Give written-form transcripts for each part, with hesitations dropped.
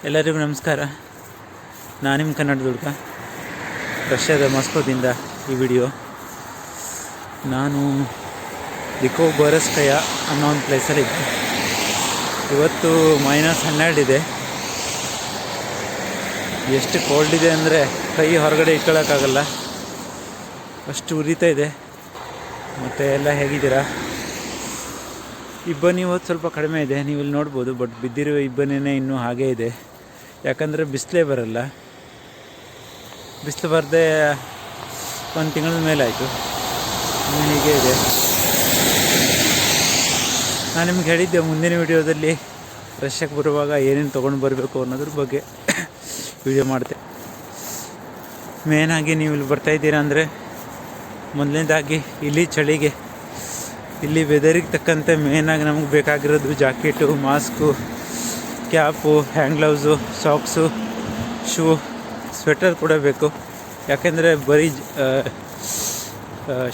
ಎಲ್ಲರಿಗೂ ನಮಸ್ಕಾರ. ನಾನು ನಿಮ್ಮ ಕನ್ನಡದ ಹುಡುಗ, ರಷ್ಯಾದ ಮಾಸ್ಕೋದಿಂದ ಈ ವಿಡಿಯೋ. ನಾನು ಲಿಕೋಬೋರಸ್ಕಯ ಅನ್ನೋ ಒಂದು ಪ್ಲೇಸಲ್ಲಿದ್ದೆ. ಇವತ್ತು -12 ಇದೆ. ಎಷ್ಟು ಕೋಲ್ಡ್ ಇದೆ ಅಂದರೆ ಕೈ ಹೊರಗಡೆ ಇಟ್ಕೊಳ್ಳೋಕ್ಕಾಗಲ್ಲ, ಅಷ್ಟು ಉರಿತಾ ಇದೆ. ಮತ್ತು ಎಲ್ಲ ಹೇಗಿದ್ದೀರಾ? ಇಬ್ಬನಿ ಇವತ್ತು ಸ್ವಲ್ಪ ಕಡಿಮೆ ಇದೆ, ನೀವು ಇಲ್ಲಿ ನೋಡ್ಬೋದು. ಬಟ್ ಬಿದ್ದಿರುವ ಇಬ್ಬನಿನೇ ಇನ್ನೂ ಹಾಗೇ ಇದೆ, ಯಾಕಂದರೆ ಬಿಸಿಲೇ ಬರಲ್ಲ. ಬಿಸಿಲು ಬರದೆ ಒಂದು ತಿಂಗಳ ಮೇಲೆ ಆಯಿತು, ಹೀಗೆ ಇದೆ. ನಾನು ನಿಮ್ಗೆ ಹೇಳಿದ್ದೆ ಮುಂದಿನ ವಿಡಿಯೋದಲ್ಲಿ ರಷ್ಯಾಕ್ಕೆ ಬರುವಾಗ ಏನೇನು ತೊಗೊಂಡು ಬರಬೇಕು ಅನ್ನೋದ್ರ ಬಗ್ಗೆ ವಿಡಿಯೋ ಮಾಡಿದೆ. ಮೇನಾಗಿ ನೀವು ಇಲ್ಲಿ ಬರ್ತಾಯಿದ್ದೀರಾ ಅಂದರೆ ಮೊದಲನೇದಾಗಿ ಇಲ್ಲಿ ಚಳಿಗೆ, ಇಲ್ಲಿ ವೆದರಿಗೆ ತಕ್ಕಂತೆ ಮೇನಾಗಿ ನಮಗೆ ಬೇಕಾಗಿರೋದು jacket, mask, cap, hand gloves, socks, shoe, sweater ಕೂಡ ಬೇಕು. ಯಾಕೆಂದರೆ ಬರೀ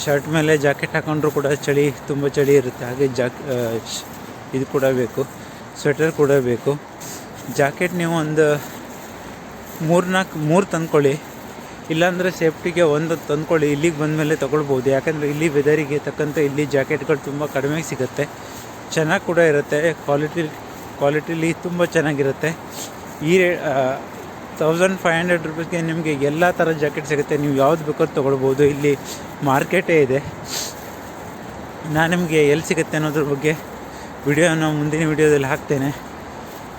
ಶರ್ಟ್ ಮೇಲೆ ಜಾಕೆಟ್ ಹಾಕೊಂಡ್ರೂ ಕೂಡ ತುಂಬ ಚಳಿ ಇರುತ್ತೆ. ಹಾಗೆ ಇದು ಕೂಡ ಬೇಕು, ಸ್ವೆಟರ್ ಕೂಡ ಬೇಕು. ಜಾಕೆಟ್ ನೀವು ಒಂದು 3 ತಂದ್ಕೊಳ್ಳಿ, ಇಲ್ಲಾಂದರೆ ಸೇಫ್ಟಿಗೆ ಒಂದು ತಂದ್ಕೊಳ್ಳಿ. ಇಲ್ಲಿಗೆ ಬಂದಮೇಲೆ ತೊಗೊಳ್ಬೋದು, ಯಾಕಂದರೆ ಇಲ್ಲಿ ವೆದರಿಗೆ ತಕ್ಕಂತೆ ಇಲ್ಲಿ ಜಾಕೆಟ್ಗಳು ತುಂಬ ಕಡಿಮೆಗೆ ಸಿಗುತ್ತೆ, ಚೆನ್ನಾಗಿ ಕೂಡ ಇರುತ್ತೆ. ಕ್ವಾಲಿಟಿಲಿ ತುಂಬ ಚೆನ್ನಾಗಿರುತ್ತೆ. ಈ 1500 ರೂಪಾಯಿಗೆ ನಿಮಗೆ ಎಲ್ಲ ಥರದ ಜಾಕೆಟ್ ಸಿಗುತ್ತೆ. ನೀವು ಯಾವ್ದು ಬೇಕಾದ್ರೂ ತೊಗೊಳ್ಬೋದು. ಇಲ್ಲಿ ಮಾರ್ಕೆಟೇ ಇದೆ. ನಾನು ನಿಮಗೆ ಎಲ್ಲಿ ಸಿಗುತ್ತೆ ಅನ್ನೋದ್ರ ಬಗ್ಗೆ ವಿಡಿಯೋನ ಮುಂದಿನ ವಿಡಿಯೋದಲ್ಲಿ ಹಾಕ್ತೇನೆ.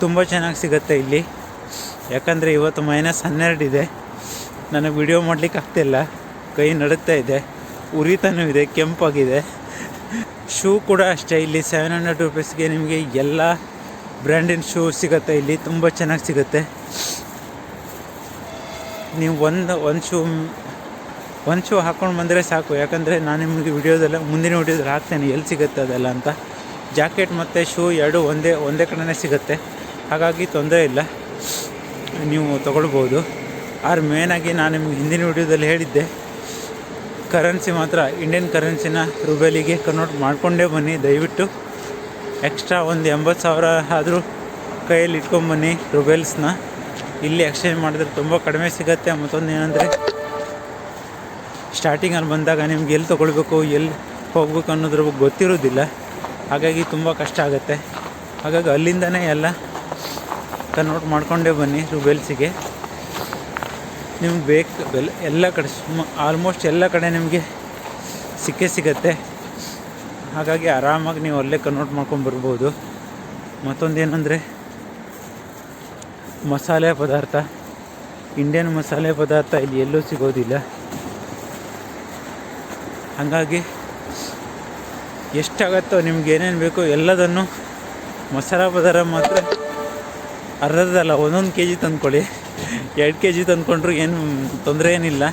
ತುಂಬ ಚೆನ್ನಾಗಿ ಸಿಗುತ್ತೆ ಇಲ್ಲಿ, ಯಾಕಂದರೆ ಇವತ್ತು -12 ಇದೆ. ನನಗೆ ವಿಡಿಯೋ ಮಾಡಲಿಕ್ಕೆ ಆಗ್ತಿಲ್ಲ, ಕೈ ನಡುತ್ತಾ ಇದೆ, ಉರಿತಾನೂ ಇದೆ, ಕೆಂಪಾಗಿದೆ. ಶೂ ಕೂಡ ಅಷ್ಟೇ, ಇಲ್ಲಿ 700 ರೂಪೀಸ್ಗೆ ನಿಮಗೆ ಎಲ್ಲ ಬ್ರ್ಯಾಂಡಿನ ಶೂ ಸಿಗುತ್ತೆ. ಇಲ್ಲಿ ತುಂಬ ಚೆನ್ನಾಗಿ ಸಿಗುತ್ತೆ. ನೀವು ಒಂದು ಶೂ ಹಾಕ್ಕೊಂಡು ಬಂದರೆ ಸಾಕು, ಯಾಕಂದರೆ ನಾನು ನಿಮಗೆ ಮುಂದಿನ ವಿಡಿಯೋದಲ್ಲಿ ಹಾಕ್ತೇನೆ ಎಲ್ಲಿ ಸಿಗುತ್ತೆ ಅದೆಲ್ಲ ಅಂತ. ಜಾಕೆಟ್ ಮತ್ತು ಶೂ ಎರಡು ಒಂದೇ ಕಡೆನೇ ಸಿಗುತ್ತೆ, ಹಾಗಾಗಿ ತೊಂದರೆ ಇಲ್ಲ, ನೀವು ತೊಗೊಳ್ಬೋದು. ಮೇನಾಗಿ ನಾನು ನಿಮ್ಗೆ ಹಿಂದಿನ ವಿಡಿಯೋದಲ್ಲಿ ಹೇಳಿದ್ದೆ, ಕರೆನ್ಸಿ ಮಾತ್ರ ಇಂಡಿಯನ್ ಕರೆನ್ಸಿನ ರೂಬೆಲಿಗೆ ಕನ್ವರ್ಟ್ ಮಾಡಿಕೊಂಡೇ ಬನ್ನಿ. ದಯವಿಟ್ಟು ಎಕ್ಸ್ಟ್ರಾ ಒಂದು 80,000 ಆದರೂ ಕೈಯಲ್ಲಿ ಇಟ್ಕೊಂಬನ್ನಿ ರೂಬೆಲ್ಸ್ನ. ಇಲ್ಲಿ ಎಕ್ಸ್ಚೇಂಜ್ ಮಾಡಿದ್ರೆ ತುಂಬ ಕಡಿಮೆ ಸಿಗುತ್ತೆ. ಮತ್ತೊಂದು ಏನಂದರೆ, ಸ್ಟಾರ್ಟಿಂಗಲ್ಲಿ ಬಂದಾಗ ನಿಮ್ಗೆ ಎಲ್ಲಿ ತೊಗೊಳ್ಬೇಕು, ಎಲ್ಲಿ ಹೋಗಬೇಕು ಅನ್ನೋದ್ರ ಬಗ್ಗೆ ಗೊತ್ತಿರೋದಿಲ್ಲ, ಹಾಗಾಗಿ ತುಂಬ ಕಷ್ಟ ಆಗುತ್ತೆ. ಹಾಗಾಗಿ ಅಲ್ಲಿಂದನೇ ಎಲ್ಲ ಕನ್ವರ್ಟ್ ಮಾಡಿಕೊಂಡೇ ಬನ್ನಿ ರೂಬೆಲ್ಸಿಗೆ. ನಿಮ್ಗೆ ಎಲ್ಲ ಕಡೆ ಆಲ್ಮೋಸ್ಟ್ ಎಲ್ಲ ಕಡೆ ನಿಮಗೆ ಸಿಗುತ್ತೆ. ಹಾಗಾಗಿ ಆರಾಮಾಗಿ ನೀವು ಅಲ್ಲೇ ಕನ್ವರ್ಟ್ ಮಾಡ್ಕೊಂಡ್ಬರ್ಬೋದು. ಮತ್ತೊಂದೇನೆಂದರೆ, ಮಸಾಲೆ ಪದಾರ್ಥ, ಇಂಡಿಯನ್ ಮಸಾಲೆ ಪದಾರ್ಥ ಇಲ್ಲಿ ಎಲ್ಲೂ ಸಿಗೋದಿಲ್ಲ. ಹಾಗಾಗಿ ಎಷ್ಟಾಗತ್ತೋ ನಿಮ್ಗೆ ಏನೇನು ಬೇಕೋ ಎಲ್ಲದನ್ನು, ಮಸಾಲ ಪದಾರ್ಥ ಮಾತ್ರ ಅರ್ಧದಲ್ಲ 1 kg ತಂದ್ಕೊಳ್ಳಿ. 2 kg ತಂದ್ಕೊಂಡ್ರು ಏನು ತೊಂದರೆ ಏನಿಲ್ಲ,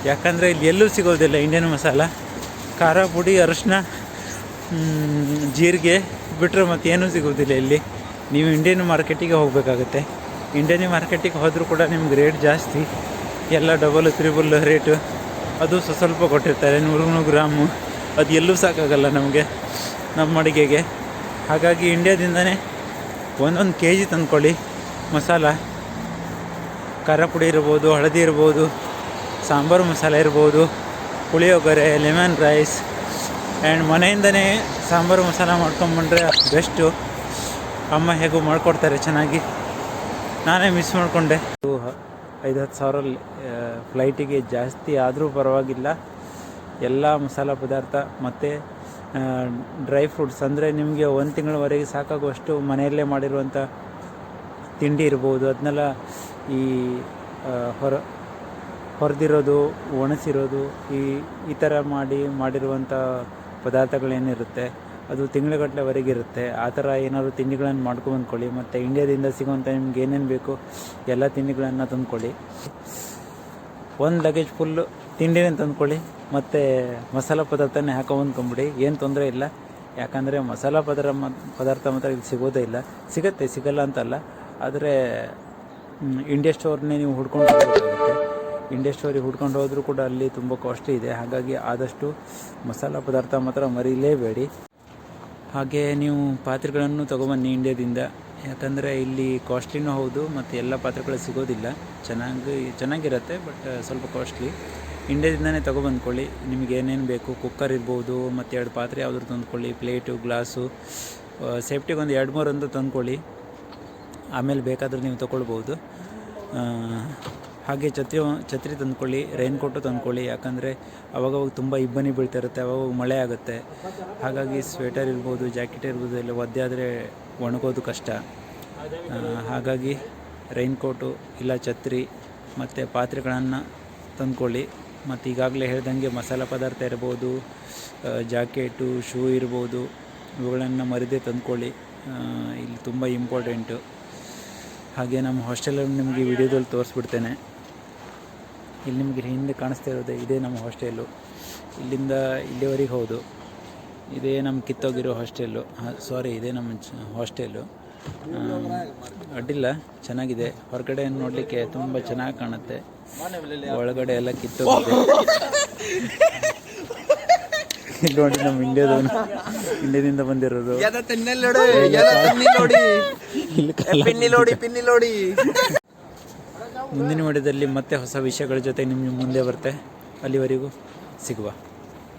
ಯಾಕಂದರೆ ಇಲ್ಲಿ ಎಲ್ಲೂ ಸಿಗೋದಿಲ್ಲ ಇಂಡಿಯನ್ ಮಸಾಲ. ಖಾರ ಪುಡಿ, ಅರಿಶಿನ, ಜೀರಿಗೆ ಬಿಟ್ಟರೆ ಮತ್ತೇನೂ ಸಿಗೋದಿಲ್ಲ ಇಲ್ಲಿ. ನೀವು ಇಂಡಿಯನ್ ಮಾರ್ಕೆಟಿಗೆ ಹೋಗಬೇಕಾಗತ್ತೆ. ಇಂಡಿಯನ್ ಮಾರ್ಕೆಟಿಗೆ ಹೋದರೂ ಕೂಡ ನಿಮ್ಗೆ ರೇಟ್ ಜಾಸ್ತಿ, ಎಲ್ಲ ಡಬಲ್ ತ್ರಿಬಲ್ ರೇಟು. ಅದು ಸ್ವಲ್ಪ ಕೊಟ್ಟಿರ್ತಾರೆ, 100 ಗ್ರಾಮು. ಅದು ಎಲ್ಲೂ ಸಾಕಾಗಲ್ಲ ನಮಗೆ, ನಮ್ಮ ಅಡುಗೆಗೆ. ಹಾಗಾಗಿ ಇಂಡಿಯಾದಿಂದನೇ 1 kg ತಂದ್ಕೊಳ್ಳಿ. ಮಸಾಲ, ಖಾರ ಪುಡಿ ಇರ್ಬೋದು, ಹಳದಿ ಇರ್ಬೋದು, ಸಾಂಬಾರು ಮಸಾಲ ಇರ್ಬೋದು, ಪುಳಿಯೋಗರೆ, ಲೆಮನ್ ರೈಸ್. ಆ್ಯಂಡ್ ಮನೆಯಿಂದನೇ ಸಾಂಬಾರು ಮಸಾಲ ಮಾಡ್ಕೊಂಬಂಡ್ರೆ ಬೆಸ್ಟು. ಅಮ್ಮ ಹೇಗೂ ಮಾಡಿಕೊಡ್ತಾರೆ ಚೆನ್ನಾಗಿ. ನಾನೇ ಮಿಸ್ ಮಾಡಿಕೊಂಡೆ. 5-10 ಸಾವಿರ ಫ್ಲೈಟಿಗೆ ಜಾಸ್ತಿ ಆದರೂ ಪರವಾಗಿಲ್ಲ. ಎಲ್ಲ ಮಸಾಲ ಪದಾರ್ಥ ಮತ್ತು ಡ್ರೈ ಫ್ರೂಟ್ಸ್, ಅಂದರೆ ನಿಮಗೆ 1 ತಿಂಗಳವರೆಗೆ ಸಾಕಾಗುವಷ್ಟು ಮನೆಯಲ್ಲೇ ಮಾಡಿರುವಂಥ ತಿಂಡಿ ಇರ್ಬೋದು. ಅದನ್ನೆಲ್ಲ ಈ ಹೊರದಿರೋದು, ಒಣಸಿರೋದು, ಈ ಥರ ಮಾಡಿರುವಂಥ ಪದಾರ್ಥಗಳೇನಿರುತ್ತೆ ಅದು ತಿಂಗಳುಗಟ್ಟಲೆವರೆಗೆ ಇರುತ್ತೆ. ಆ ಥರ ಏನಾದರೂ ತಿಂಡಿಗಳನ್ನು ಮಾಡ್ಕೊಂಡ್ಬಂದ್ಕೊಳ್ಳಿ. ಮತ್ತು ಇಂಡಿಯಾದಿಂದ ಸಿಗೋವಂಥ ನಿಮ್ಗೆ ಏನೇನು ಬೇಕು ಎಲ್ಲ ತಿಂಡಿಗಳನ್ನು ತಂದ್ಕೊಳ್ಳಿ. 1 ಲಗೇಜ್ ಫುಲ್ಲು ತಿಂಡಿನೇ ತಂದ್ಕೊಳ್ಳಿ, ಮತ್ತು ಮಸಾಲ ಪದಾರ್ಥನೇ ಹಾಕೊಂಬಂದ್ಕೊಂಬಿಡಿ, ಏನು ತೊಂದರೆ ಇಲ್ಲ. ಯಾಕಂದರೆ ಮಸಾಲ ಪದಾರ್ಥ ಮಾತ್ರ ಇಲ್ಲಿ ಸಿಗೋದೇ ಇಲ್ಲ. ಸಿಗಲ್ಲ ಅಂತಲ್ಲ, ಆದರೆ ಇಂಡಿಯಾ ಸ್ಟೋರ್ನೇ ನೀವು ಹುಡ್ಕೊಂಡು ಹೋಗಬೇಕಾಗುತ್ತೆ. ಇಂಡಿಯಾ ಸ್ಟೋರಿಗೆ ಹುಡ್ಕೊಂಡು ಹೋದರೂ ಕೂಡ ಅಲ್ಲಿ ತುಂಬ ಕಾಸ್ಟ್ಲಿ ಇದೆ. ಹಾಗಾಗಿ ಆದಷ್ಟು ಮಸಾಲ ಪದಾರ್ಥ ಮಾತ್ರ ಮರೀಲೇಬೇಡಿ. ಹಾಗೆ ನೀವು ಪಾತ್ರೆಗಳನ್ನು ತೊಗೊಬನ್ನಿ ಇಂಡಿಯಾದಿಂದ. ಯಾಕಂದರೆ ಇಲ್ಲಿ ಕಾಸ್ಟ್ಲಿನೂ ಹೌದು ಮತ್ತು ಎಲ್ಲ ಪಾತ್ರೆಗಳು ಸಿಗೋದಿಲ್ಲ. ಚೆನ್ನಾಗಿರುತ್ತೆ, ಬಟ್ ಸ್ವಲ್ಪ ಕಾಸ್ಟ್ಲಿ. ಇಂಡಿಯಾದಿಂದನೇ ತೊಗೊಬಂದ್ಕೊಳ್ಳಿ. ನಿಮಗೆ ಏನೇನು ಬೇಕು, ಕುಕ್ಕರ್ ಇರ್ಬೋದು, ಮತ್ತು 2 ಪಾತ್ರೆ ಯಾವ್ದಾದ್ರು ತಂದ್ಕೊಳ್ಳಿ, ಪ್ಲೇಟು, ಗ್ಲಾಸು, ಸೇಫ್ಟಿಗೆ ಒಂದು 2-3 ಅಂತ ತಂದ್ಕೊಳ್ಳಿ. ಆಮೇಲೆ ಬೇಕಾದರೆ ನೀವು ತೊಗೊಳ್ಬೋದು. ಹಾಗೆ ಛತ್ರಿ ತಂದ್ಕೊಳ್ಳಿ, ರೈನ್ ಕೋಟು ತಂದ್ಕೊಳ್ಳಿ. ಯಾಕಂದರೆ ಅವಾಗವಾಗ ತುಂಬ ಇಬ್ಬನಿ ಬೀಳ್ತಾ ಇರುತ್ತೆ, ಅವಾಗ ಮಳೆ ಆಗುತ್ತೆ. ಹಾಗಾಗಿ ಸ್ವೆಟರ್ ಇರ್ಬೋದು, ಜಾಕೆಟ್ ಇರ್ಬೋದು, ಎಲ್ಲ ಒದ್ದೆ ಆದರೆ ಒಣಗೋದು ಕಷ್ಟ. ಹಾಗಾಗಿ ರೈನ್ ಕೋಟು ಇಲ್ಲ ಛತ್ರಿ ಮತ್ತು ಪಾತ್ರೆಗಳನ್ನು ತಂದ್ಕೊಳ್ಳಿ. ಮತ್ತು ಈಗಾಗಲೇ ಹೇಳ್ದಂಗೆ ಮಸಾಲ ಪದಾರ್ಥ ಇರ್ಬೋದು, ಜಾಕೆಟು, ಶೂ ಇರ್ಬೋದು, ಇವುಗಳನ್ನು ಮರಿದೇ ತಂದ್ಕೊಳ್ಳಿ. ಇಲ್ಲಿ ತುಂಬ ಇಂಪಾರ್ಟೆಂಟು. ಹಾಗೆ ನಮ್ಮ ಹಾಸ್ಟೆಲನ್ನು ನಿಮಗೆ ವಿಡಿಯೋದಲ್ಲಿ ತೋರಿಸ್ಬಿಡ್ತೇನೆ. ಇಲ್ಲಿ ನಿಮಗೆ ಹಿಂದೆ ಕಾಣಿಸ್ತಾ ಇರೋದು ಇದೇ ನಮ್ಮ ಹಾಸ್ಟೆಲು. ಇಲ್ಲಿಂದ ಇಲ್ಲಿವರೆಗೆ ಹೌದು, ಇದೇ ನಮ್ಮ ಕಿತ್ತೋಗಿರೋ ಹಾಸ್ಟೆಲ್ಲು. ಸಾರಿ, ಇದೇ ನಮ್ಮ ಹಾಸ್ಟೆಲು. ಅಡ್ಡಿಲ್ಲ, ಚೆನ್ನಾಗಿದೆ. ಹೊರಗಡೆ ನೋಡಲಿಕ್ಕೆ ತುಂಬ ಚೆನ್ನಾಗಿ ಕಾಣುತ್ತೆ, ಒಳಗಡೆ ಎಲ್ಲ ಕಿತ್ತೋಗಿದೆ. ಇಲ್ಲಿ ನೋಡಿ, ನಮ್ಮ ಇಂಡಿಯಾದಿಂದ ಬಂದಿರೋದು. ಮುಂದಿನ ವಿಡಿಯೋದಲ್ಲಿ ಮತ್ತೆ ಹೊಸ ವಿಷಯಗಳ ಜೊತೆ ನಿಮ್ಮ ಮುಂದೆ ಬರುತ್ತೆ. ಅಲ್ಲಿವರೆಗೂ ಸಿಗುವ.